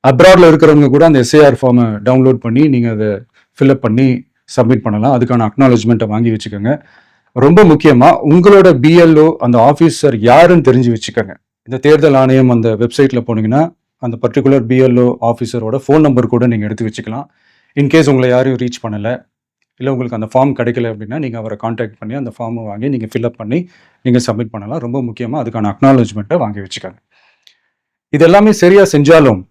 அப்ராட்ல இருக்கிறவங்க கூட அந்த எஸ்ஐஆர் ஃபார்மை டவுன்லோட் பண்ணி நீங்கள் அதை ஃபில்அப் பண்ணி சப்மிட் பண்ணலாம். அதுக்கான அக்னாலஜ்மெண்ட்டை வாங்கி வச்சுக்கோங்க. ரொம்ப முக்கியமாக உங்களோட பிஎல்ஓ அந்த ஆஃபீஸர் யாருன்னு தெரிஞ்சு வச்சுக்கோங்க. இந்த தேர்தல் ஆணையம் அந்த வெப்சைட்டில் போனீங்கன்னா அந்த பர்டிகுலர் பிஎல்ஓ ஆஃபீஸரோட ஃபோன் நம்பர் கூட நீங்கள் எடுத்து வச்சுக்கலாம். இன்கேஸ் உங்களை யாரையும் ரீச் பண்ணலை, இல்லை உங்களுக்கு அந்த ஃபார்ம் கிடைக்கல அப்படின்னா நீங்கள் அவரை காண்டாக்ட் பண்ணி அந்த ஃபார்மை வாங்கி நீங்கள் ஃபில்அப் பண்ணி நீங்கள் சப்மிட் பண்ணலாம். ரொம்ப முக்கியமாக அதுக்கான அக்னாலஜ்மெண்ட்டை வாங்கி வச்சுக்கோங்க. இது எல்லாமே சரியாக செஞ்சாலும்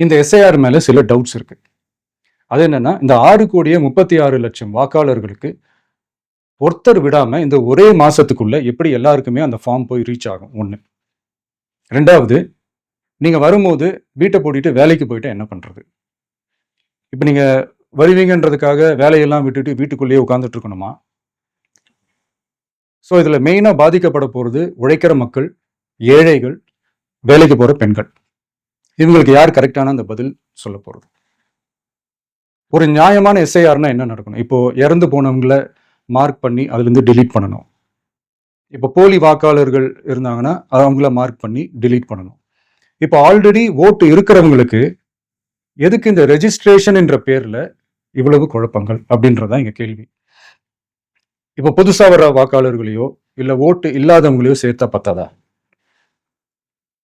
இந்த எஸ்ஐஆர் மேலே சில டவுட்ஸ் இருக்குது. அது என்னென்னா, இந்த 6,36,00,000 வாக்காளர்களுக்கு ஒருத்தர் விடாமல் இந்த ஒரே மாதத்துக்குள்ளே எப்படி எல்லாருக்குமே அந்த ஃபார்ம் போய் ரீச் ஆகும்? ஒன்று. ரெண்டாவது, நீங்கள் வரும்போது வீட்டை பூட்டிட்டு வேலைக்கு போயிட்டு என்ன பண்ணுறது? இப்போ நீங்கள் வருவீங்கன்றதுக்காக வேலையெல்லாம் விட்டுட்டு வீட்டுக்குள்ளேயே உட்காந்துட்டு இருக்கணுமா? ஸோ இதில் மெயினாக பாதிக்கப்பட போகிறது உழைக்கிற மக்கள், ஏழைகள், வேலைக்கு போகிற பெண்கள். இவங்களுக்கு யார் கரெக்டான அந்த பதில் சொல்ல போகிறது? ஒரு நியாயமான எஸ்ஐஆர்னா என்ன நடக்கணும்? இப்போ இறந்து போனவங்களை மார்க் பண்ணி அதுலேருந்து டிலீட் பண்ணணும். இப்போ போலி வாக்காளர்கள் இருந்தாங்கன்னா அவங்கள மார்க் பண்ணி டிலீட் பண்ணணும். இப்போ ஆல்ரெடி ஓட்டு இருக்கிறவங்களுக்கு எதுக்கு இந்த ரெஜிஸ்ட்ரேஷன் என்ற பேரில் இவ்வளவு குழப்பங்கள் அப்படின்றதான் எங்கள் கேள்வி. இப்போ புதுசாக வர வாக்காளர்களையோ இல்லை ஓட்டு இல்லாதவங்களையோ சேர்த்தா பத்தாதா?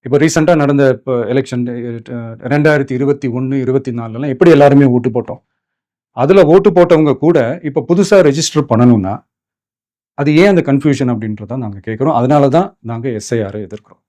இப்போ ரீசெண்டாக நடந்த இப்போ எலெக்ஷன் 2021, 24 எப்படி எல்லாருமே ஓட்டு போட்டோம்? அதில் ஓட்டு போட்டவங்க கூட இப்போ புதுசாக ரெஜிஸ்டர் பண்ணணும்னா அது ஏன் அந்த கன்ஃபியூஷன் அப்படின்றத நாங்கள் கேட்குறோம். அதனால தான் நாங்கள் எஸ்ஐஆரை எதிர்க்கிறோம்.